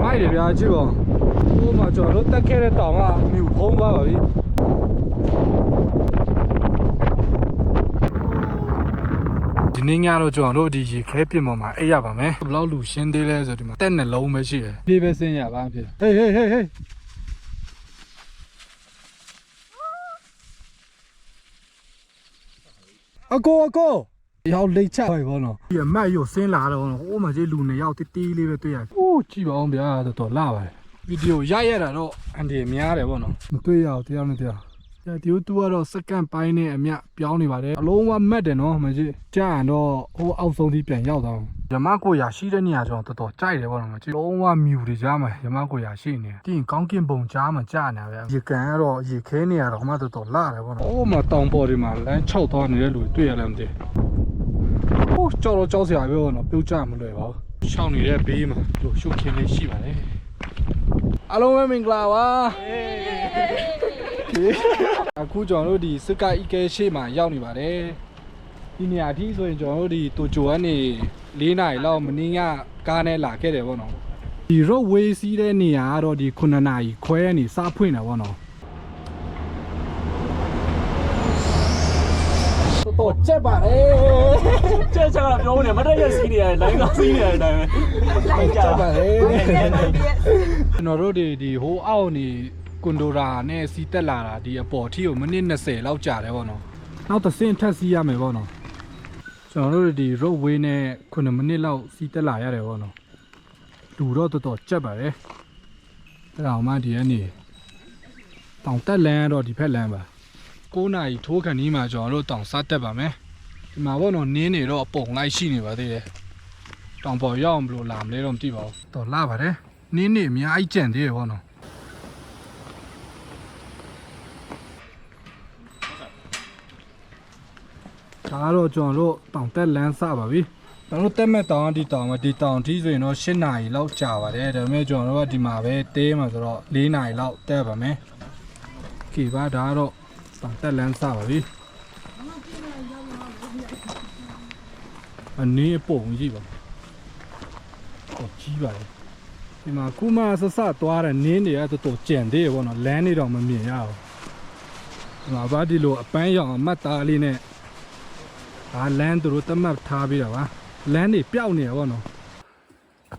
မိုက်တယ်ဗျာကြည့်ပါဟိုမှာကျွန်တော်တို့တက်ခဲ့တဲ့တောင်ကမြူဖုံးသွားပါပြီဒီနေ့ညတော့ကျွန်တော်တို့ဒီရေခဲပြင်ပေါ်မှာအိပ်ရပါမယ်ဘယ်လောက်လူရှင်းသေးလဲဆိုဒီမှာတက်နှလုံးပဲရှိတယ်ပြေးပဲဆင်းရပါဖြစ်ဟေးဟေးဟေးဟေးအကိုရောက်လိတ်ချပါဘောနော်ဒီအမတ်ရုပ်ဆင်းလာတော့ဟိုမှာကြီးလူနေရောက်တီးလေးပဲတွေ့ရအိုးကြည့်ပါအောင်ဗျာတော်လာပါတယ်ဗီဒီယိုရတာတော့အန်ဒီများတယ်ဗောနော်မတွေ့ရအောင်တရားနဲ့တရားဒီတူကတော့စက္ကန့်ပိုင်းနဲ့အမြပြောင်းနေပါတယ်အလုံးဝမတ်တယ်နော်မကြီးကြာရင်တော့ဟိုအောက်ဆုံးထိပြန်ရောက်သွားအောင်ရမကိုရရှိတဲ့နေရာကျွန်တော်တော်ကြိုက်တယ်ဗောနော်မကြီးလုံးဝမြူတွေကြားမှာရမကိုရရှိနေတယ်ပြီးရင်ကောင်းကင်ပုံကြားမှာကြာနေဗျာရေကန်ကတော့ရေခဲနေရတော့မှတော်လာတယ်ဗောနော်အိုးမှာတောင်ပေါ်တွေမှာလမ်း၆သွားနေတဲ့လူတွေ့ရလားမသိဟိုကြောက်စရာပဲဗောနော်ပြုတ်ကြမလွယ်ပါဘူးရှောင်းနေတဲ့ဘေးမှာလို့ရှုပ်ခင်းလေးရှိပါတယ်အားလုံးပဲမင်္ဂလာပါအခုကျွန်တော်တို့ဒီစကိုက်အီကဲရှေ့မှာရောက်နေပါတယ်ဒီနေရာအထိဆိုရင်ကျွန်တော်တို့ဒီတိုဂျိုကနေ4နာရီလောက်မင်းကကားနဲ့လာခဲ့တယ်ဗောနော်ဒီ roadway စီးတဲ့နေရာကတော့ဒီ9နာရီခွဲကနေစဖွင့်တာဗောနော်တော်ကြက်ပါလေကြက်ချက်ကပြောနေမတက်ရက်စီးနေရတယ်လိုင်းကစီးနေတဲ့အတိုင်းပဲကြက်ပါလေကျွန်တော်တို့ဒီဟိုအောက်နေကွန်ဒိုရာနဲ့စီးတက်လာတာဒီအပေါ်ထီကိုမိနစ်20လောက်ကြာတယ်ဗောနော်နောက်တစ်ဆင့်ထပ်စီးရမယ်ဗောနော်ကျွန်တော်တို့ဒီ roadway နဲ့9မိနစ်လောက်စီးတက်လာရတယ်ဗောနော်လူတော့တော်ကြက်ပါလေအဲ့ဒါမှဒီကနေတောင်တက်လန်းတော့ဒီဖက်လန်းပါ9နာရီထိုးခဏီးမှာကျွန်တော်တို့တောင်စားတက်ပါမယ်ဒီမှာဘောနော်နင်းနေတော့အပုံလိုက်ရှိနေပါသေးတယ်တောင်ပေါ်ရောက်မလို့လာမလဲတော့မသိပါဘူးတော်လာပါတယ်နင်းနေအများကြီးကြံသေးတယ်ဘောနော်ဒါတော့ကျွန်တော်တို့တောင်တက်လန်းစပါပြီကျွန်တော်တို့တက်မဲ့တောင်ဒီတောင်ထိဆိုရင်တော့10နာရီလောက်ကြာပါတယ်ဒါပေမဲ့ကျွန်တော်တို့ကဒီမှာပဲတဲမှာဆိုတော့4နာရီလောက်တက်ပါမယ်ခေပါဒါတော့တက်လန်းစပါပြီအနေပုံကြီးပါဟောကြီးပါလေဒီမှာခုမှဆဆသွားတဲ့နင်းတွေကတော်ကြံသေးရပေါ့နော်လမ်းနေတော့မမြင်ရဘူးဒီမှာဘာဒီလိုအပန်းရောင်အမတ်သားလေးနဲ့ဒါလမ်းသူတို့တမတ်ထားပြီးတာပါလမ်းတွေပျောက်နေရပေါ့နော်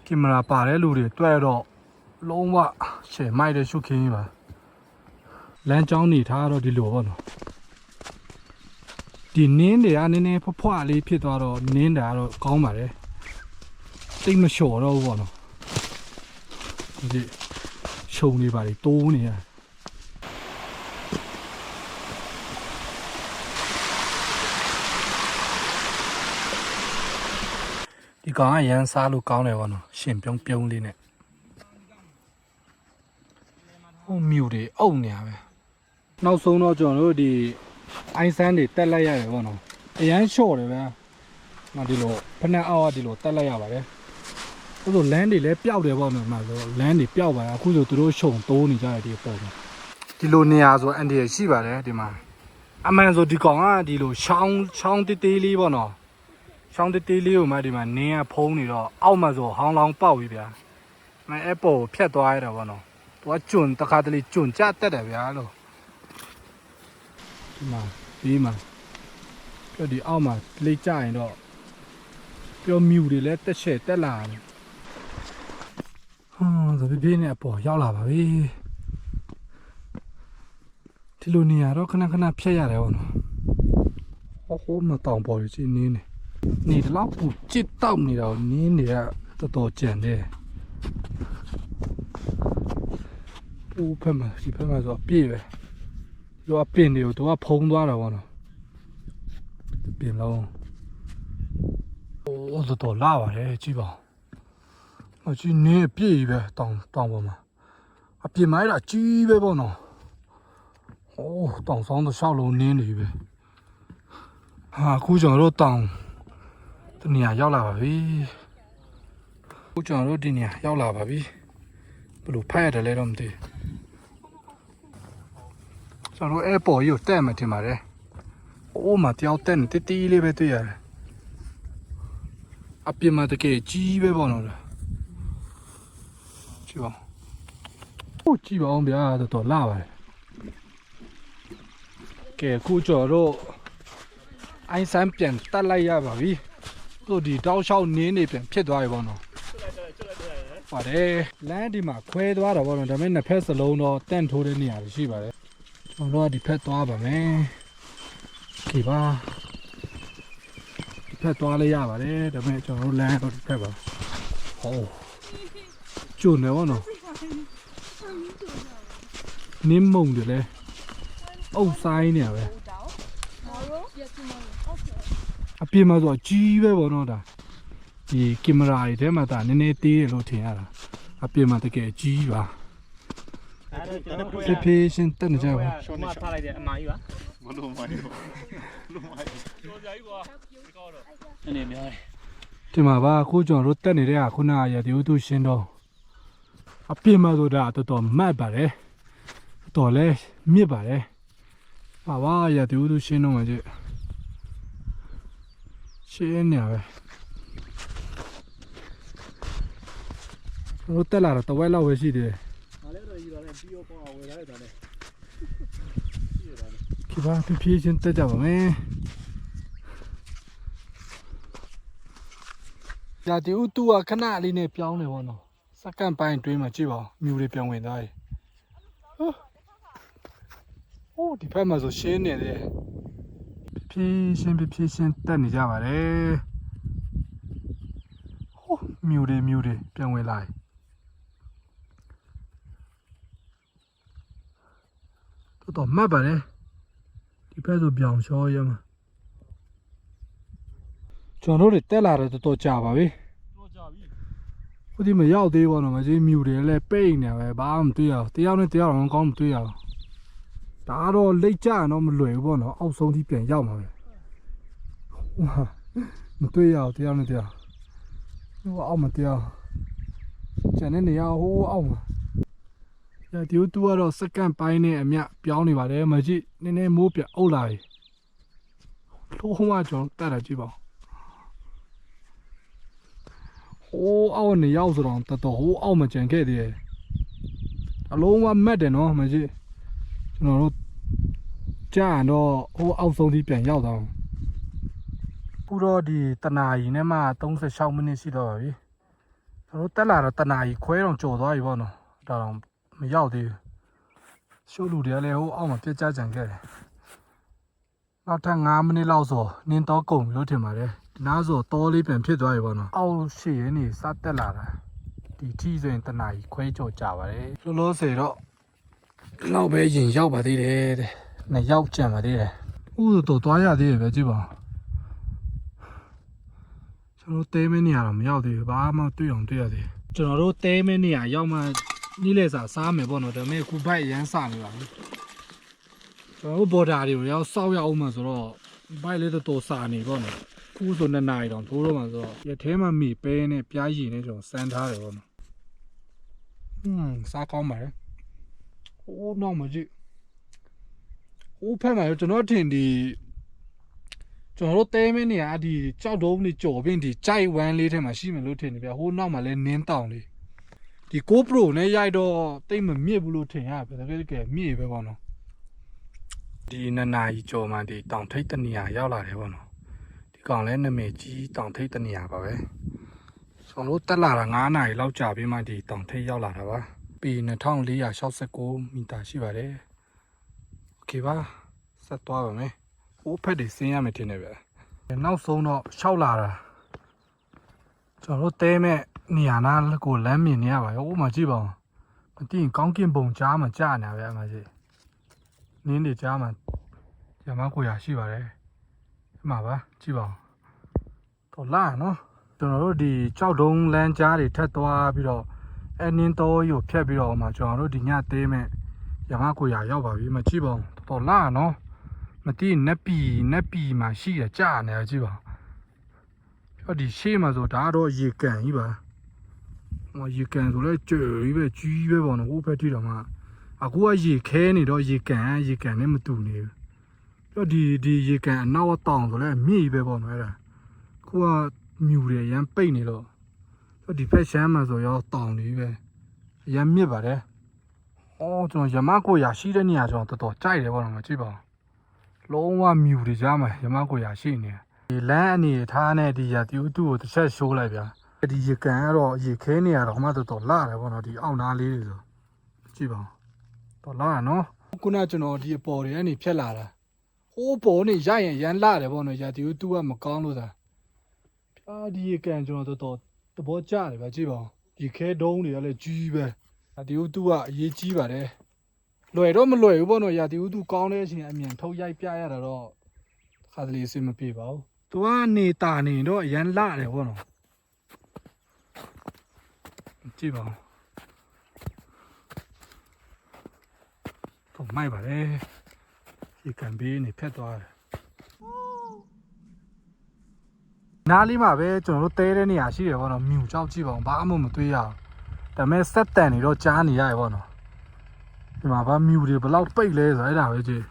ကင်မရာပါတဲ့လူတွေတွေ့တော့လုံးဝရှယ်မိုက်တဲ့ရှုခင်းကြီးပါလမ်းကြောင်းနေထားတော့ဒီလိုပေါ့နော်ဒီနင်းတွေကနည်းနည်းဖွားလေးဖြစ်သွားတော့နင်းတာကတော့ကောင်းပါတယ်တိတ်မလျှော်တော့ဘူးပေါ့နော်ဒီရှုံနေပါလေတိုးနေရဒီကောင်ကရန်စားလို့ကောင်းတယ်ပေါ့နော်ရှင်ပြုံးလေးနဲ့ဟိုမြူတွေအုပ်နေရပဲနောက်ဆုံးတော့ကျွန်တော်တို့ဒီအိုင်းဆန်းတွေတက်လိုက်ရတယ်ပေါ့နော်အရန်လျှော့တယ်ဗျာငါဒီလိုဖက်နှက်အောက်ကဒီလိုတက်လိုက်ရပါတယ်ဆိုတော့လမ်းတွေလည်းပျောက်တယ်ပေါ့နော်မှာဆိုလမ်းတွေပျောက်ပါလားအခုဆိုသူတို့ရှုံတိုးနေကြတယ်ဒီပုံမှာဒီလိုနေရာဆိုအန်ဒီရရှိပါတယ်ဒီမှာအမှန်ဆိုဒီကောင်ကဒီလိုချောင်းတေးလေးပေါ့နော်ချောင်းတေးလေးကိုမှဒီမှာနင်းကဖုံးနေတော့အောက်မှာဆိုဟောင်းလောင်းပေါက်ပြီဗျာမအဲပေါ်ဖြတ်သွားရတာပေါ့နော်သူကကျွန်းတခါတလေကျွန်းကြတက်တယ်ဗျာလို့ဒီမှာပြီးမှာပြောဒီအောက်မှာလိတ်ကြရင်တော့ပြောမြူတွေလည်းတက်ရှဲတက်လာတယ်သပြေးနဲ့အပေါ်ရောက်လာပါပြီဒီလိုနေရာတော့ခဏဖြတ်ရတယ်ပေါ့နော်ဟိုမတောင်ပေါ်ကြီးနင်းနေတလောက်ပူကြစ်တောက်နေတော့နင်းနေကတော်ကြံတယ်ပူဖက်မှာဒီဖက်မှာဆိုအပြည့်ပဲလောအပင်တွေကိုတော့ဖုံးသွားတာပေါ့နော်ပင်လုံးโอ้တော်လာပါတယ်ကြည့်ပါအကြီးနေပြည့်ပဲတောင်ပေါ်မှာအပြင်မိုင်းတာကြီးပဲပေါ့နော်โอ้တောင်ဆောင်တော့ရှောက်လုံးနင်းနေပဲဟာအခုကျွန်တော်တို့တောင်ဒီနေရာရောက်လာပါပြီအခုကျွန်တော်တို့ဒီနေရာရောက်လာပါပြီဘယ်လိုဖတ်ရတယ်လဲတော့မသိကျွန်တော်အဲ့ပေါ်ကြီးကိုတက်မှထင်ပါတယ်အိုးမတယောက်တက်နေတီးလေးပဲတွေ့ရတယ်အပြင်မှာတကယ်ကြီးပဲပေါ့နော်ကြ ကြည့်ပါဟုတ်ကြည့်ပါအောင်ဗျာတော်တော်လာပါတယ်ကဲခုကျော်တော့အိုင်းဆန်းပြန်တက်လိုက်ရပါပြီတို့ဒီတောက်လျှောက်နင်းနေပြန်ဖြစ်သွားပြီပေါ့နော်ပါတယ်လမ်းဒီမှာခွဲသွားတာပေါ့နော်ဒါပေမဲ့နှစ်ဖက်စလုံးတော့တန့်ထိုးတဲ့နေရာရှိပါတယ်ကျွန်တော်တို့ကဒီဖက်သွားပါမယ်ကဲပါဒီဖက်သွားလေးရပါတယ်ဒါပေမဲ့ကျွန်တော်တို့လမ်းတော့ဒီဖက်ပါဟုတ်ကျွန်းနေပေါ့နော်နင်းမုံတယ်လေအုပ်ဆိုင်နေရပဲအပြင်မှာဆိုကြီးပဲပေါ့နော်ဒါဒီကင်မရာတွေထဲမှာဒါနည်းနည်းသေးတယ်လို့ထင်ရတာအပြင်မှာတကယ်ကြီးပါဖေးရှင်တက်နေကြပါ ရှော့ထားလိုက်တဲ့အမားကြီးပါမလို့မိုင်းကျော်ကြိုက်ကွာဒီကောတော့အနေများတယ် ဒီမှာပါအခုကျွန်တော်တို့တက်နေတဲ့ခုနရတဲ့ဥတုရှင်းတော့အပြင်မှာဆိုတာတော်တော်မတ်ပါတယ်တော်လဲမြစ်ပါတယ်ဟာပါရတဲ့ဥတုရှင်းတော့မှကျရှင်းနေပဲတို့တက်လာတော့တဝက်လောက်ပဲရှိသေးတယ်ဟာလဲတော့ယူလာတယ်ပြီးတော့ပေါ့ဝယ်လာတယ်ဒါလည်းဒီပါဖြည်းချင်းတက်ကြပါမယ်ရာဒီဥတုကခဏလေးနဲ့ပြောင်းနေပေါ့နော်စက္ကန့်ပိုင်းအတွင်းမှာကြည့်ပါဦးမြူတွေပြောင်းဝင်သွားပြီဟိုးဒီဘက်မှာဆိုရှင်းနေတယ်ဖြည်းချင်းတက်နေကြပါတယ်ဟိုးမြူတွေပြောင်းဝင်လာတော်မှတ်ပါတယ်ဒီဘက်ဆိုပြောင်းချောရမှာကျွန်တော်တို့တက်လာတော့တော်ကြာပါပြီတော်ကြာပြီဟိုဒီမရောက်သေးဘူးနော်မကြီးမြူတွေလည်းပိတ်နေပဲဘာမှမတွေ့ရဘူးတယောက်နဲ့တယောက်တော့ကောင်းမတွေ့ရဘူးဒါတော့လိတ်ကြတော့မလွယ်ဘူးပေါ့နော်အောက်ဆုံးထိပြန်ရောက်မှာပဲမတွေ့ရဘူးတယောက်နဲ့တယောက်ဟိုအောက်မှာတယောက်ကျန်တဲ့နေရာဟိုအောက်မှာဒီတူကတော့စက္ကန့်ပိုင်းနဲ့အမြပြောင်းနေပါတယ်မကြီးနည်းနည်းမိုးပြအုပ်လာပြီလုံးဝကျွန်တော်တက်တာကြည့်ပါဟိုးအောက်နေရောက်ဆိုတော့တော်တော်ဟိုးအောက်မှာကျန်ခဲ့သေးတယ်အလုံးဝမတ်တယ်နော်မကြီးကျွန်တော်တို့ကြာတော့ဟိုးအောက်ဆုံးထိပြန်ရောက်သွားအောင်ပူတော့ဒီတနာရီနဲ့မှ36မိနစ်ရှိတော့ပါပြီကျွန်တော်တက်လာတော့တနာရီခွဲတော့ကြော်သွားပြီပေါ့နော်ဒါတော့မရောက်သေးဘူးရှိုးလူတွေကလည်းဟိုအောက်မှာပြတ်ကျကြံခဲ့တယ်နောက်ထပ်9မိနစ်လောက်ဆိုနင်းတော့ကုန်ပြီလို့ထင်ပါတယ်ဒီနားဆိုတောလေးပြန်ဖြစ်သွားပြီပေါ့နော်အောက်ရှိရင်းနေစတက်လာတာဒီထီဆိုရင်တနာကြီးခွဲကြော်ကြပါတယ်လောလောဆယ်တော့လောက်ပဲရင်ရောက်ပါသေးတယ်တဲ့နှစ်ယောက်ကြံပါသေးတယ်ဥတော့သွားရသေးတယ်ပဲကြည့်ပါကျွန်တော်တဲမင်းနေရတော့မရောက်သေးဘူးဘာမှတွေ့အောင်တွေ့ရသေးကျွန်တော်တို့တဲမင်းနေရရောက်မှနီးလေစာစားမယ်ပေါ့နော်ဒါပေမဲ့ခုဘိုက်ရမ်းစနေပါဘူးကျွန်တော်တို့ဘော်ဒါတွေကိုရောက်စောက်ရအောင်မှဆိုတော့ဘိုက်လေးတော်စာနေပေါ့နော်ခုဆို2နာရီတောင်ထိုးတော့မှဆိုတော့ရထဲမှာမိပဲနဲ့ပြားရည်နဲ့ကျွန်တော်စမ်းထားတယ်ပေါ့နော်စားကောင်းပါလေဟိုးတော့မကြည့်ဟိုးဖက်မှာကျွန်တော်ထင်ဒီကျွန်တော်တို့တဲမင်းနေရဒီကြောက်တုံးလေးကြော်ပြီးဒီကြိုက်ဝမ်းလေးထဲမှာရှိမယ်လို့ထင်နေဗျဟိုးနောက်မှာလဲနင်းတောင်လေးဒီ GoPro နဲ့ရိုက်တော့တိတ်မမြစ်ဘူးလို့ထင်ရပဲတကယ်မြစ်ပဲပေါ့နော်ဒီ2နာရီကျော်မှဒီတောင်ထိပ်တနေရာရောက်လာတယ်ပေါ့နော်ဒီကောင်လဲနာမည်ကြီးတောင်ထိပ်တနေရာပါပဲကျွန်တော်တက်လာတာ9နာရီလောက်ကြာပြီးမှဒီတောင်ထိပ်ရောက်လာတာပါပေ2469မီတာရှိပါတယ်โอเคပါဆက်သွားပါမယ်ဟိုးဖက်တွေဆင်းရမယ်ထင်တယ်ဗျနောက်ဆုံးတော့ရှောက်လာတာကျွန်တော်တဲမဲ့နေရာနာကိုလမ်းမြင်နေရပါရော။ဥမာကြည့်ပါဦး။မသိရင်ကောင်းကင်ဘုံကြားမှာကြာနေပါဗျာမကြီး။နင်းတွေကြားမှာရမကိုရရှိပါတယ်။ဒီမှာပါကြည့်ပါဦး။တော့လာနော်။ကျွန်တော်တို့ဒီကြောက်တုံးလမ်းကြားတွေထပ်သွားပြီးတော့အနင်းတော်ကိုဖြတ်ပြီးတော့မှကျွန်တော်တို့ဒီညသေးမဲ့ရမကိုရရောက်ပါပြီမကြည့်ပါဦး။တော့လာနော်။မသိရင်နက်ပီမှာရှိရကြာနေကြည့်ပါဦး။ဒီရှေ့မှာဆိုဒါတော့ရေကန်ကြီးပါရေကန်ဆိုလဲကျွေးပဲကြီးပဲပေါ့နော်ဟိုဘက်ထိတော့မှအခုကရေခဲနေတော့ရေကန်နဲ့မတူနေဘူးဒီရေကန်အနောက်တောင်ဆိုလဲမြေပဲပေါ့နော်အဲ့ဒါခုကမြူတယ်ရမ်းပိတ်နေတော့ဒီဖက်ရှမ်းမှာဆိုရောတောင်လေးပဲ ရမ်းမြစ်ပါတယ်အော်ကျွန်တော်ရမကိုရာရှိတဲ့နေရာကျွန်တော်တော်တော်ကြိုက်တယ်ပေါ့နော်မကြည့်ပါဘူးလုံးဝမြူတွေကြားမှာရမကိုရာရှိနေဒီလမ်းအနေထားနဲ့ဒီရာတီဦးသူ့ကိုတစ်ချက်ရှိုးလိုက်ဗျာဒီရေကန်ကတော့ရေခဲနေရတော့မှတော်တော်လာတယ်ပေါ့နော်ဒီအောက်နားလေးတွေဆိုကြည့်ပါဦးတော်လာနော်ခုနကျွန်တော်ဒီအပေါ်တွေကနေဖြတ်လာတာဟိုးပေါ်နေရရင်ရမ်းလာတယ်ပေါ့နော်ရာတီဦးသူ့ကမကောင်းလို့သာဖြာဒီရေကန်ကျွန်တော်တော်တော်သဘောကျတယ်ဗျာကြည့်ပါဦးဒီခဲတုံးတွေကလည်းကြီးပဲရာတီဦးသူ့ကအရေးကြီးပါတယ်လွယ်တော့မလွယ်ဘူးပေါ့နော်ရာတီဦးသူကောင်းတဲ့အချိန်အမြန်ထုတ်ရိုက်ပြရတာတော့ခါတလေအဆင်မပြေပါဘူးသူကနေတာနေတော့ရမ်းလာတယ်ပေါ့နော်ကြည့်ပါဦးတော့မိုက်ပါလေဒီကံဘေးနေဖက်သွားတယ်နားလေးမှာပဲကျွန်တော်တို့တဲတဲ့နေရာရှိတယ်ပေါ့နော်မြူကြောက်ကြည့်ပါဦးဘာမှမတွေးရအောင်ဒါပေမဲ့ဆက်တန်နေတော့ကြားနေရတယ်ပေါ့နော်ဒီမှာဗာမြူတွေဘယ်လောက်ပိတ်လဲဆိုအဲ့ဒါပဲကြည့်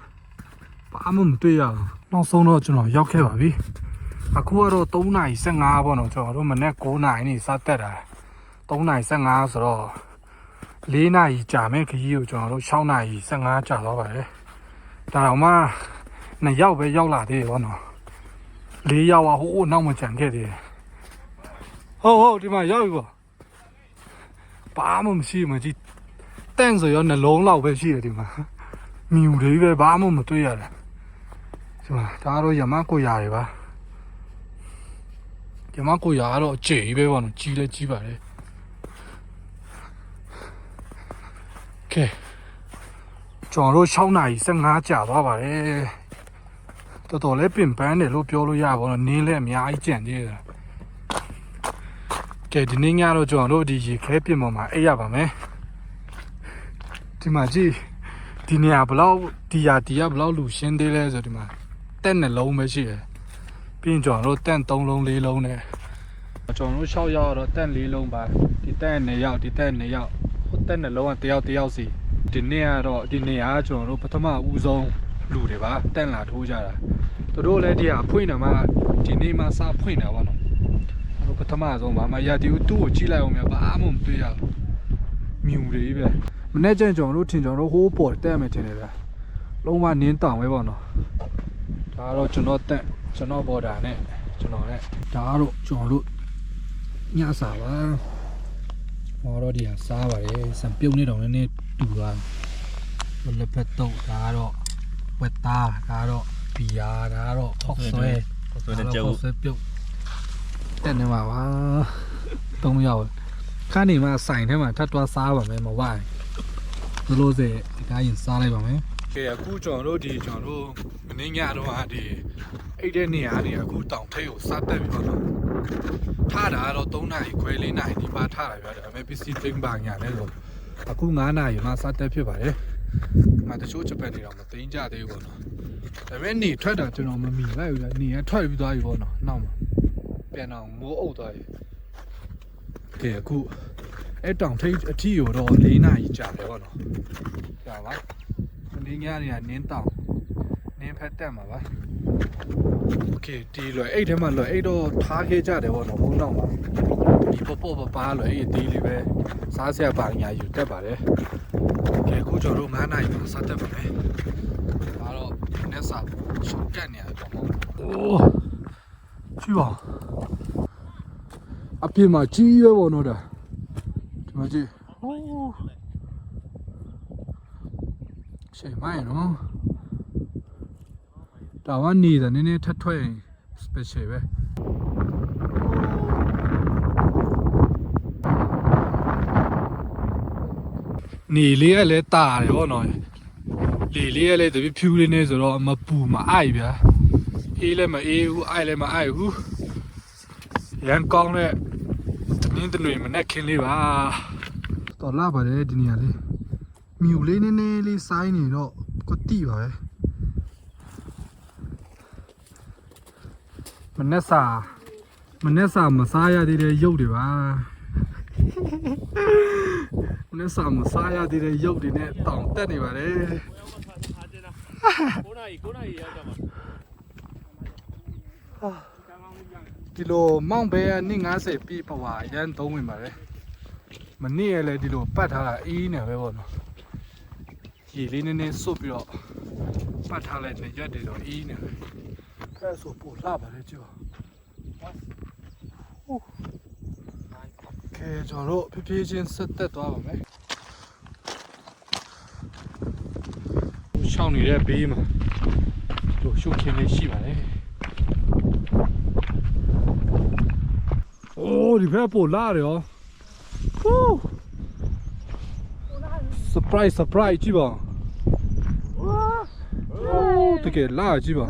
ဘာမှမတွေ့ရဘူးနောက်ဆုံးတော့ကျွန်တော်ရောက်ခဲ့ပါပြီအခုကတော့3:15ပေါ့နော်ကျွန်တော်တို့မနေ့9:00နေစတက်တာ3:15ဆိုတော့4:00ကြာမဲ့ခရီးကိုကျွန်တော်တို့6:15ကြာသွားပါတယ်ဒါတော့မှ2ယောက်ပဲရောက်လာသေးတယ်ပေါ့နော်4ယောက်ကဟိုးနောက်မှကြံခဲ့သေးတယ်ဟုတ်ဒီမှာရောက်ပြီပေါ့ဘာမှမရှိမှကြည့်တန့်ဆိုရောနှလုံးလောက်ပဲရှိတယ်ဒီမှာမြူတွေပဲဘာမှမတွေ့ရတယ်ဒီမှာဒါတော့ရမကိုရာတွေပါရမကိုရာကတော့ကြေးပဲပေါ့နော်ကြီးလဲကြီးပါတယ်โอเคကျွန်တော်တို့6:15ကြာသွားပါတယ်တော်တော်လေးပင်ပန်းတယ်လို့ပြောလို့ရပါတော့နင်းလဲအများကြီးကြံသေးတယ်ကဲဒီနေ့ညတော့ကျွန်တော်တို့ဒီရေခဲပြင်ပေါ်မှာအိပ်ရပါမယ်ဒီမှာကြည့်ဒီနေရာဘလောက်ဒီရာဒီကဘလောက်လူရှင်းသေးလဲဆိုဒီမှာတက်နှလုံးပဲရှိတယ်ပြီးရင်ကျွန်တော်တို့တက်3လုံး4လုံးနဲ့ကျွန်တော်တို့6ရောက်တော့တက်4လုံးပါဒီတက်2ရောက်ဒီတက်2ရောက်ဟိုတက်နှလုံးက1ယောက်1ယောက်စီဒီနေ့ကတော့ဒီနေရာကကျွန်တော်တို့ပထမဦးဆုံးလူတွေပါတက်လာထိုးကြတာသူတို့လည်းဒီဟာဖွင့်တယ်မှာဒီနေ့မှစဖွင့်တာပါနော်တို့ပထမဆုံးပါမရတီဦးသူ့ကိုကြည့်လိုက်အောင်များဘာမှမတွေ့ရဘူးမြူတွေပဲမနေ့ကျရင်ကျွန်တော်တို့ထင်ကျွန်တော်တို့ဟိုးပေါ်တက်မယ်ထင်တယ်ဗျာလုံးဝနင်းတောင်ပဲပေါ့နော်ဒါကတော့ကျွန်တော်တက်ကျွန်တော်ဘော်ဒါနဲ့ကျွန်တော်နဲ့ဒါကတော့ကျွန်တော်တို့ညစာပါဟောတော့ဒီဟာစားပါတယ်စံပြုတ်နေတော့လည်းတူသွားလက်ဖက်တုပ်ဒါကတော့ဝက်သားဒါကတော့ဘီယာဒါကတော့ခောက်ဆွဲတဲ့ကြောက်ဆွဲပြုတ်တက်နေမှာပါ3ယောက်ခါနေမှာဆိုင်ထဲမှာထပ်သွားစားပါမယ်မဝိုင်းဘလို့စေဒီကားရင်စားလိုက်ပါမယ်ကဲအခုကျွန်တော်တို့မင်းညတော့ဟာဒီအဲ့တဲ့နေရာနေအခုတောင်ထိပ်ကိုစတက်ပြီပေါ့နော်ထားတာတော့3:00ခွဲ4:00ဒီပါထားတာပြောတယ်အမေ PC သိမ်းပါညာလဲဆိုအခု9:00မှစတက်ဖြစ်ပါတယ်ငါတချို့ဂျပန်တွေတော့မသိမ်းကြသေးဘူးပေါ့နော်ဒါပေမဲ့နေထွက်တာကျွန်တော်မမီလိုက်ဘူးလေနေရထွက်ပြီးသွားပြီပေါ့နော်နောက်မှာပြန်တော့မိုးအုပ်သွားပြီကဲအခုအဲ့တောင်ထိပ်အထီကိုတော့4:00ကြာတယ်ပေါ့နော်ကြာပါမင်းညနေကနင်းတောင်နင်းဖက်တက်မှာပါโอเคဒီလွယ်အဲ့ထဲမှာလွယ်အဲ့တော့ထားခဲ့ကြတယ်ပေါ့နော်ဘုံတော့မှာဒီပေါ့ပါလွယ်အဲ့ဒီလေးပဲစားစရာပါညာယူတက်ပါတယ်ကဲအခုကျွန်တော်တို့9:00မှာစတက်ပါမယ်ဒါတော့နက်စာရှုပ်တက်နေရတယ်ပေါ့အိုးကြည့်ပါအပြင်မှာကြီးပဲပေါ့နော်ဒါဒီမှာကြည့်ဟိုးရှေ့မိုင်းနော်ဒါဝနေတာနည်းနည်းထပ်ထွက်ရင် special ပဲနေလေးကလည်းတာတယ်ဗောနော်လေလေးကလည်းတပြဖြူလေးနေဆိုတော့မပူမအိုက်ဗျာအေးလည်းမအေးဘူးအိုက်လည်းမအိုက်ဘူးရန်ကောင်းတဲ့နင်းတနွေမနဲ့ခင်းလေးပါတော်လာပါတယ်ဒီနေရာလေးမြူလေးနည်းနည်းလေးစိုင်းနေတော့ကိုတိပါပဲမနေ့စာမစားရသေးတဲ့ရုပ်တွေပါမနေ့စာမစားရသေးတဲ့ရုပ်တွေနဲ့တောင်တက်နေပါတယ်9:00ရောက်ကြမှာဒီလိုမောင်ဘဲက250ပြည့်ပဝါရန်သုံးဝင်ပါတယ် မနေ့ကလည်းဒီလိုပတ်ထားတာအေးနေပဲပေါ့နော်ရေလေးနည်းနည်းစွတ်ပြီးတော့ပတ်ထားလိုက်တဲ့ရက်တွေတော့အေးနေပဲအဲ့ဆိုပို့လာပါလေကြောကဲကျွန်တော်တို့ဖြည်းဖြည်းချင်းဆက်တက်သွားပါမယ်ရှောင်းနေတဲ့ဘေးမှာတို့ရှုပ်ခင်းလေးရှိပါတယ်အိုးဒီဘက်ပို့လာတယ်ရောဟူး surprise ကြည့်ပါဝါတကယ်လာကြည့်ပါ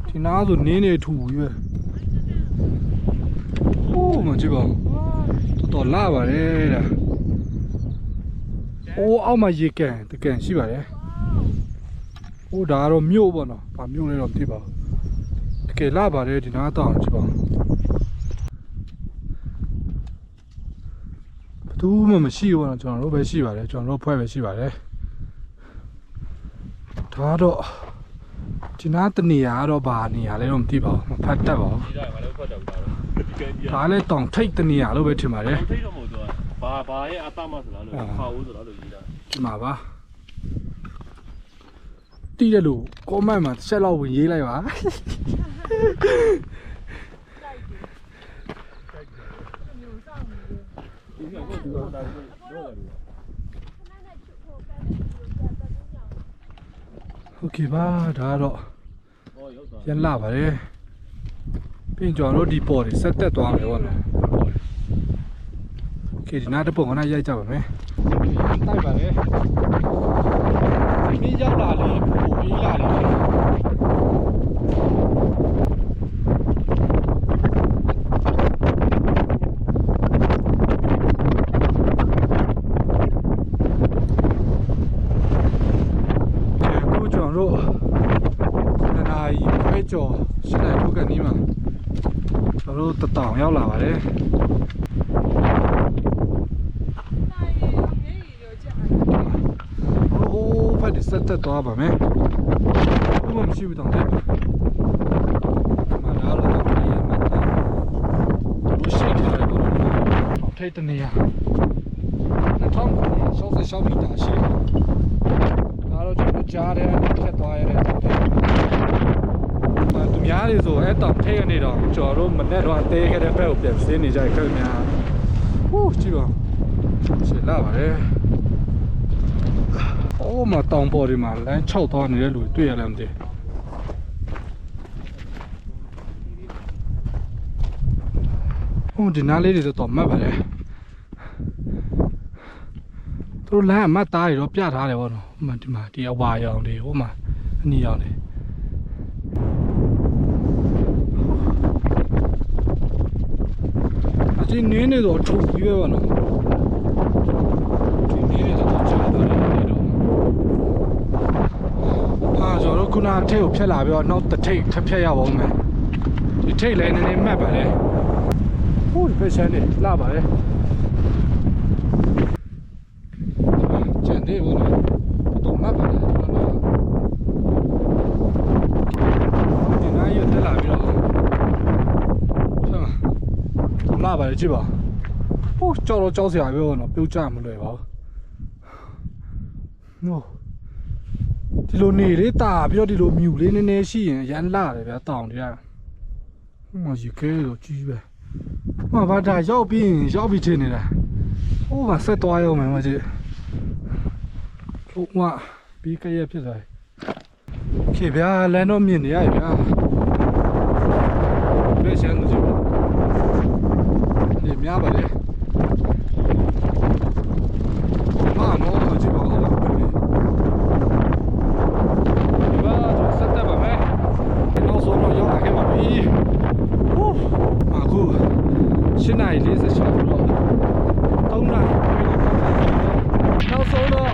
ဒီနားဆိုနင်းနေထူကြီးပဲဟိုးမကြည့်ပါတော်လာပါတယ်ဒါအိုးအောက်မှာရေကန်တကန်ရှိပါတယ်ဟိုဒါကတော့မြို့ပေါ့နော်ဗာမြို့လည်းတော့မသိပါဘူးတကယ်လာပါတယ်ဒီနားတော့ကြည့်ပါသူမှမရှိဘူးတော့ကျွန်တော်တို့ပဲရှိပါတယ်ကျွန်တော်တို့ဖွဲ့ပဲရှိပါတယ်ဒါတော့ဒီနားတနေရာတော့ဘာနေရာလဲတော့မသိပါဘူးမဖတ်တတ်ပါဘူးဒါလည်းတောင်ထိတ်တနေရာလို့ပဲထင်ပါတယ်ထိတ်တော့မဟုတ်တော့ဘာရဲ့အတမဆိုလားလို့ခါဦးဆိုလားလို့ရေးတာဒီမှာပါတီးတယ်လို့ကောမန့်မှာတစ်ချက်လောက်ဝင်ရေးလိုက်ပါโอเคပါဒါတော့ရန်လာပါတယ်ပြင်ကျွန်တော်တို့ဒီပေါ်တွေဆက်တက်သွားမယ်ပေါ့နော်โอเคဒီနားတစ်ပုံကနားရိုက်ကြပါမယ်တိုက်ပါတယ်ဒီနေ့ရောက်လာလေပို့ပြီးလာလေကျော်ရှင်းလိုက်ထုတ်ကနေမှာကျွန်တော်တို့တတောင်ရောက်လာပါတယ်ဟိုးဖတ်ဒီဆက်တက်သွားပါမယ်ဘုမမရှိဘူးတောင်တက်မှာလာတော့တော့ပြန်ရမှာဘူးရှိတယ်ပေါ့အောက်ထိပ်တနေရ2066မီတာရှိတယ်ဒါတော့ကျွန်တော်ကြားတယ်ထက်သွားရတဲ့သူများတွေဆိုအဲ့တောင်ထိတ်ရနေတော့ကျွန်တော်တို့မနဲ့တော့အသေးခဲ့တဲ့ဘက်ကိုပြန်ဆင်းနေကြခဲ့များဟိုးကြည့်ပါရှင်းလာပါတယ်အိုးမတောင်ပေါ်ဒီမှာလမ်း6သွားနေတဲ့လူတွေ့ရလားမသိဟိုဒီနားလေးတွေတော့မှတ်ပါလေသူတို့လမ်းအမတ်သားတွေတော့ပြထားတယ်ဗောနော်ဟိုမှာဒီမှာဒီအဝါရောင်တွေဟိုမှာအနီရောင်တွေဒီနင်းနေတော့ထူပြီးပဲပါနော်ဒီနင်းနေတော့ကြာတော့တယ်တော့ဟာကျွန်တော်တို့ခုနထိတ်ကိုဖြတ်လာပြီးတော့နောက်တစ်ထိတ်ထပ်ဖြတ်ရပါဦးမယ်ဒီထိတ်လည်းနည်းနည်းမှတ်ပါလေဟိုးဒီဖက်ရှမ်းနေလာပါလေကျန်သေးဘူးနော်တော့မှတ်ပါလေဒီနားရတက်လာပြီးတော့လာပါလေကြည့်ပါဟိုးကြောက်တော့ကြောက်စရာပဲပေါ့နော်ပြုတ်ကြမလွယ်ပါဘူးနော်ဒီလိုနေလေးတာပြီးတော့ဒီလိုမြူလေးနည်းနည်းရှိရင်ရမ်းလာတယ်ဗျာတောင်တွေကဟိုမှာရေခဲတော့ကြီးပဲဟိုဘာဒါရောက်ပြီးထင်နေတာဟိုမှာဆက်သွားရုံပဲမကြည့်ဟိုမှာပြီးခရက်ဖြစ်သွားတယ်ခေဗျာလမ်းတော့မြင်နေရဗျာဘယ်ရှမ်းလို့ကြည့်ပါဒီများပါလေမာနော်ကြည့်ပါဦးဒီဘာဆက်တက်ပါမယ်နောက်ဆုံးတော့ရောက်လာခဲ့ပါပြီဟိုးအခု8:46တော့3နာရီနောက်ဆုံးတော့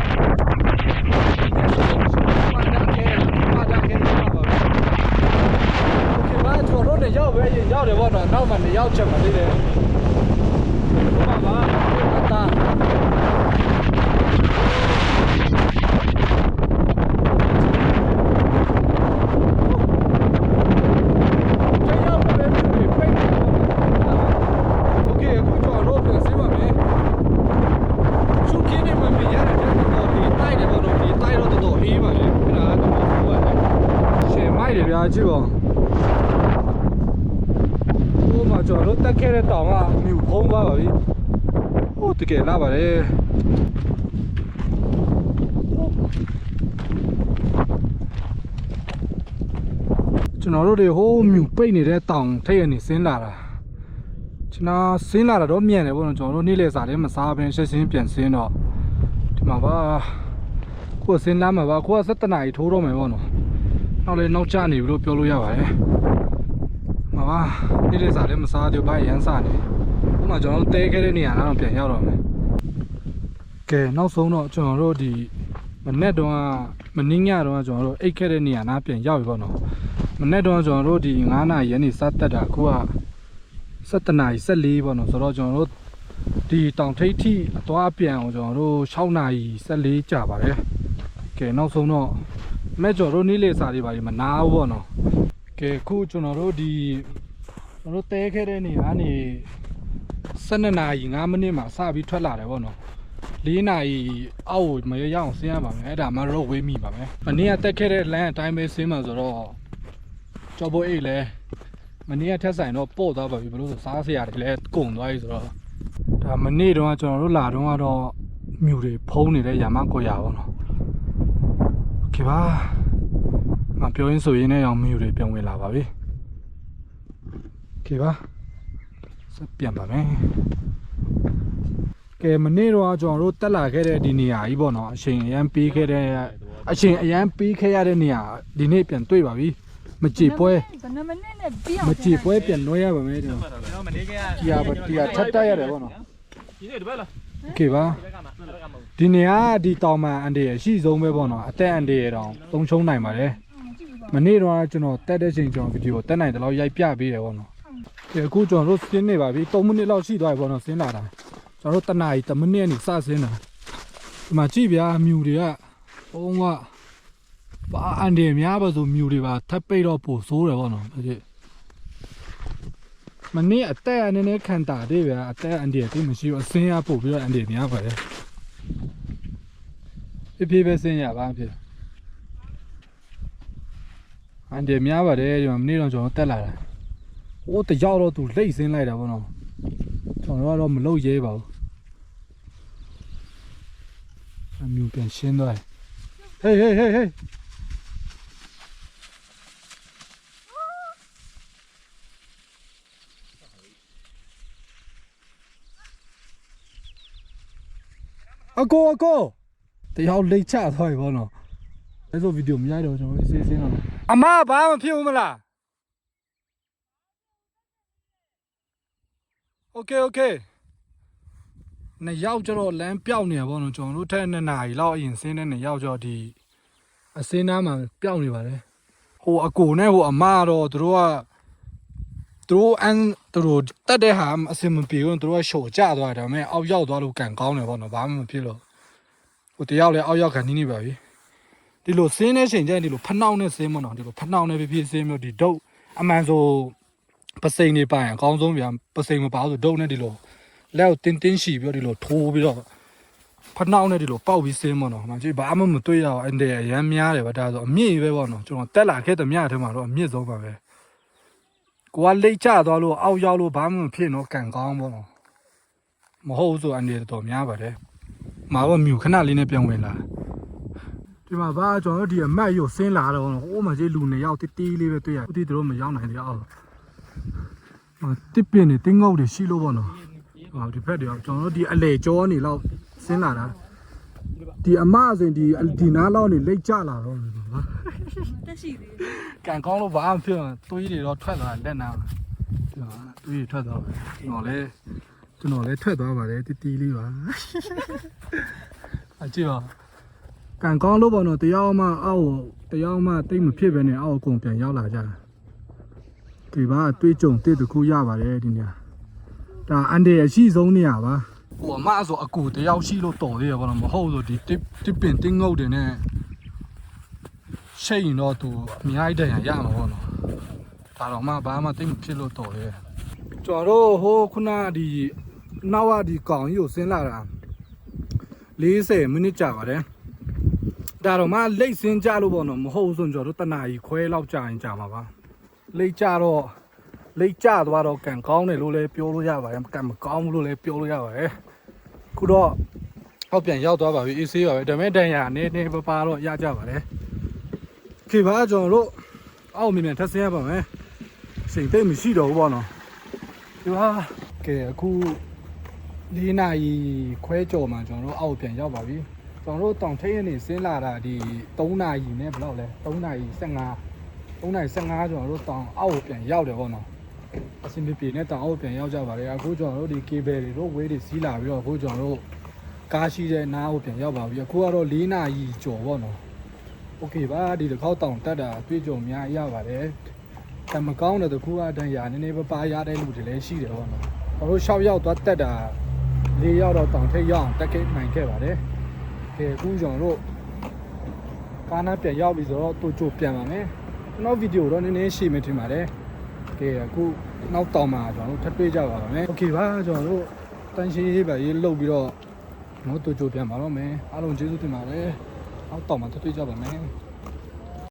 ရောက်ပဲရောက်တယ်ပေါ့နော်နောက်မှရောက်ချက်မှလေးတယ်ဘာပါအတာ ကြည့်ပါဟိုမှာကျွန်တော်တို့တက်ခဲ့တဲ့တောင်ကမြူဖုံးသွားပါပြီဟိုတကယ်လာပါတယ်ကျွန်တော်တို့တွေဟိုမြူပိတ်နေတဲ့တောင်ထိပ်ကနေဆင်းလာတာကျွန်တော်ဆင်းလာတာတော့မြန်တယ်ပေါ့နော်ကျွန်တော်တို့နေ့လည်စာလည်းမစားဘဲရှင်းရှင်းပြန်ဆင်းတော့ဒီမှာပါကိုယ်ဆင်းလာမှာပါကိုက7 နာရီထိုးတော့မယ်ပေါ့နော်နောက်လည်းနောက်ကျနေပြီလို့ပြောလို့ရပါတယ်မှာပါနေ့လည်စာလည်းမစားသေးဘူးဘာရမ်းစားနေဟိုမှာကျွန်တော်တို့တဲခဲ့တဲ့နေရာတော့ပြန်ရောက်တော့မယ်ကဲနောက်ဆုံးတော့ကျွန်တော်တို့ဒီမနေ့တုန်းကမနေ့ညတုန်းကကျွန်တော်တို့အိတ်ခဲ့တဲ့နေရာနားပြန်ရောက်ပြီပေါ့နော်မနေ့တုန်းကကျွန်တော်တို့ဒီ9 နာရီရနေစတက်တာအခုက7 နာရီ 14ပေါ့နော်ဆိုတော့ကျွန်တော်တို့ဒီတောင်ထိပ်ထိအသွားပြန်အောင်ကျွန်တော်တို့6 နာရီ 14ကြာပါတယ်ကဲနောက်ဆုံးတော့မဲ့ကျော်တို့နေ့လေစာတွေပါမနာဘူးပေါ့နော်ကဲခုကျွန်တော်တို့ဒီကျွန်တော်တို့တဲခဲ့တဲ့နေရာကနေ12 နာရီ 5 မိနစ်မှာစပြီးထွက်လာတယ်ပေါ့နော်4 နာရီအောက်ကိုမရအောင်ဆင်းရပါမယ်အဲ့ဒါမှတော့ဝေးမိပါမယ်မနေ့ကတက်ခဲ့တဲ့လမ်းအတိုင်းပဲဆင်းမှာဆိုတော့ကျော်ဖို့အိတ်လဲမနေ့ကထက်ဆိုင်တော့ပို့သွားပါပြီဘလို့ဆိုစားစရာတွေလည်းကုန်သွားပြီဆိုတော့ဒါမနေ့တုန်းကကျွန်တော်တို့လာတော့ကတော့မြူတွေဖုံးနေတဲ့ရာမကိုရပါတော့โอเคပါမပြောရင်းဆိုရင်လည်းအောင်မြူတွေပြန်ဝင်လာပါပြီโอเคပါစပြန်ပါမယ်ကဲမနေ့တော့ကျွန်တော်တို့တက်လာခဲ့တဲ့ဒီနေရာကြီးပေါ့နော်အချိန်အရန်ပေးခဲ့တဲ့အချိန်အရန်ပေးခဲ့ရတဲ့နေရာဒီနေ့ပြန်တွေ့ပါပြီမကြည်ပွဲမကြည်ပွဲပြန်နှွှဲရပါမယ်ကျွန်တော်တရားထပ်တက်ရတယ်ပေါ့နော်โอเคပါဒီနေရာဒီတောင်မှအန်ဒီရရှိဆုံးပဲပေါ့နော်အသက်အန်ဒီရတောင်သုံးချုံနိုင်ပါတယ်မနေ့တော့ကျွန်တော်တက်တဲ့ချိန်ကျွန်တော်ဗီဒီယိုတက်နိုင်တယ်လို့ရိုက်ပြပေးတယ်ပေါ့နော်ဒီအခုကျွန်တော်တို့ဆင်းနေပါပြီ3 မိနစ်လောက်ရှိသွားပြီပေါ့နော်ဆင်းလာတာကျွန်တော်တို့တနာရီ1 မိနစ်နေစဆင်းတာဒီမှာကြည့်ဗျာမြူတွေကဟိုကဘာအန်ဒီများပါဆိုမြူတွေပါထပ်ပိတ်တော့ပို့ဆိုးတယ်ပေါ့နော်ဒီမနေ့အသက်အနေနဲ့ခံတာသေးဗျာအသက်အန်ဒီတိမရှိဘူးအစင်းရပို့ပြီးတော့အန်ဒီများပါတယ်ဖြည်းဖြည်းပဲဆင်းရပါဖြစ်အန်ဒီများပါတယ်ဒီမှာမနေ့တော့ကျွန်တော်တက်လာတာဟိုတရောက်တော့သူလိတ်ဆင်းလိုက်တာပေါ့နော်ကျွန်တော်ကတော့မလုပ်ရဲပါဘူးအမျိုးပြန်ရှင်းသွားဟေးဟေးဟေးဟေးအကိုတယောက်လိတ်ချသွားပြီဘောနော်အဲ့ဆိုဗီဒီယိုမရိုက်တော့ကျွန်တော်အေးစင်းတော့အမဘာမှမဖြစ်ဘူးမလားโอเคနှစ်ယောက်ကျတော့လမ်းပြောက်နေရပေါ့နော်ကျွန်တော်တို့ထက်2 နာရီလောက်အရင်ဆင်းတဲ့နှစ်ယောက်ကျတော့ဒီအစင်းသားမှာပျောက်နေပါတယ်ဟိုအကိုနဲ့ဟိုအမတော့သူတို့တက်တဲ့ဟာအစင်မပြေဘူးသူတို့ကရှော့ကျသွားတယ်ဒါပေမဲ့အောက်ရောက်သွားလို့ကန်ကောင်းတယ်ပေါ့နော်ဘာမှမဖြစ်လို့ဟိုတယောက်လည်းအောက်ရောက်ခံနေပါပြီဒီလိုဆင်းတဲ့ချိန်ကျရင်ဒီလိုဖနှောက်နဲ့ဆင်းမနော်ဒီလိုဖနှောက်နဲ့ပြဆင်းမျိုးဒီဒုတ်အမှန်ဆိုပစိန်နေပိုင်အကောင်းဆုံးဗျာပစိန်မပါဆိုဒုတ်နဲ့ဒီလိုလက်ကိုတင်းရှိပြီးတော့ဒီလိုထိုးပြီးတော့ဖနှောက်နဲ့ဒီလိုပေါက်ပြီးဆင်းမနော်မှကြည့်ဘာမှမတွေ့ရအောင်အန်တယ်အရမ်းများတယ်ဗျဒါဆိုအမြင့်ပဲပေါ့နော်ကျွန်တော်တက်လာခဲ့တဲ့မြထဲမှာတော့အမြင့်ဆုံးပါပဲကိုကလိတ်ချသွားလို့အောက်ရောက်လို့ဘာမှမဖြစ်တော့ကန်ကောင်းပေါ့နော်မဟုတ်ဆိုအန်တယ်တော်များပါတယ်မှာတော့မြူခဏလေးနဲ့ပြန်ဝင်လာဒီမှာဘာကျွန်တော်တို့ဒီအမတ်ရုပ်ဆင်းလာတော့ဟိုမှာကြီးလူ2 ယောက်တီးလေးပဲတွေ့ရဦးတီးတို့မရောက်နိုင်သေးအောင်တစ်ပင်နေတင်းငုတ်တွေရှိလို့ပေါ့နော်ဟောဒီဖက်တွေကျွန်တော်တို့ဒီအလေကြောနေလောက်ဆင်းလာတာဒီအမဆိုရင်ဒီနားလောက်နေလိတ်ကျလာတော့ဟာတက်ရှိသေးကန်ကောင်းလို့ဘာမှဖြစ်သွေးတွေတော့ထွက်သွားလက်နာသွေးတွေထွက်သွားတယ်ကျွန်တော်လည်းထွက်သွားပါတယ်တီးလေးပါအကြည့်ပါကန်ကောင်းလို့ပေါ့နော်တယောက်မှအောက်တယောက်မှတိတ်မဖြစ်ပဲနဲ့အောက်အကုန်ပြန်ရောက်လာကြတာဒီပါတွေးကြုံတစ်တခုရပါတယ်ဒီနေ့ဒါအန်ဒီအရှိဆုံးနေရပါဟိုအမဆိုအကူတယောက်ရှိလို့တော်သေးရပါတော့မဟုတ်ဆိုဒီတစ်ပင်တင်းငုတ်တွေနဲ့ရှိရင်တော့သူအများကြီးတန်ရမှာပေါ့နော်ဒါတော့မှဘာမှတိတ်မဖြစ်လို့တော်သေးတယ်ကျွန်တော်တို့ဟိုခုနဒီနောက်ကဒီကောင်ကြီးကိုဆင်းလာတာ40 မိနစ်ကြာပါတယ် ဒါတော့မှလိတ်စင်းကြလို့ပေါ့နော်မဟုတ်ဆိုကျွန်တော်တို့တနာကြီးခွဲလောက်ကြာရင်ကြာမှာပါလိတ်ကြတော့လိတ်ကြသွားတော့ကန်ကောင်းတယ်လို့လည်းပြောလို့ရပါတယ်ကန်မကောင်းဘူးလို့လည်းပြောလို့ရပါတယ်ခုတော့ဟောက်ပြန်ရောက်သွားပါပြီအေးဆေးပါပဲဒါပေမဲ့တန်ရာနေနေပါတော့ရကြပါတယ်ခေပါကျွန်တော်တို့အောက်မြင်မြန်ထပ်ဆင်းရပါမယ်စိတ်သိမ့်မရှိတော့ဘူးပေါ့နော်ဒီပါကဲအခု4 နာရီခွဲကြော်မှကျွန်တော်တို့အောက်ပြန်ရောက်ပါပြီကျွန်တော်တို့တောင်ထိပ်ရနေဆင်းလာတာဒီ3 နာရီနဲ့ဘယ်လောက်လဲ3 နာရီ 15 3 နာရီ 15ကျွန်တော်တို့တောင်အောက်ပြန်ရောက်တယ်ပေါ့နော်အစင်ပြေနဲ့တောင်အောက်ပြန်ရောက်ကြပါတယ်အခုကျွန်တော်တို့ဒီ cable တွေတို့ဝေးတွေစီးလာပြီးတော့အခုကျွန်တော်တို့ကားရှိတဲ့နားကိုပြန်ရောက်ပါပြီအခုကတော့4 နာရီကျော်ပေါ့နော်โอเคပါဒီတစ်ခေါက်တောင်တက်တာတွေ့ကြုံများရပါတယ်တမကောင်းတဲ့တခုအတန်ရာနည်းနည်းပါရတဲ့လူတွေလည်းရှိတယ်ပေါ့နော်ကျွန်တော်တို့6ရောက်သွားတက်တာ4ရောက်တော့တောင်ထိပ်ရောက်တက်ခဲ့နိုင်ခဲ့ပါတယ်ကဲအခုကျွန်တော်တို့ကားနားပြန်ရောက်ပြီဆိုတော့တူချိုပြန်ပါမယ်ကျွန်တော်ဗီဒီယိုတော့နည်းနည်းရှည်မယ်ထင်ပါတယ်ကဲအခုနောက်တောင်မှာကျွန်တော်တို့ထပ်တွေ့ကြပါမယ်โอเคပါကျွန်တော်တို့တန်ရှင်းရေးပါရေးလုပ်ပြီးတော့ကျွန်တော်တူချိုပြန်ပါတော့မယ်အားလုံးကျေးဇူးတင်ပါတယ်နောက်တောင်မှာထပ်တွေ့ကြပါမယ်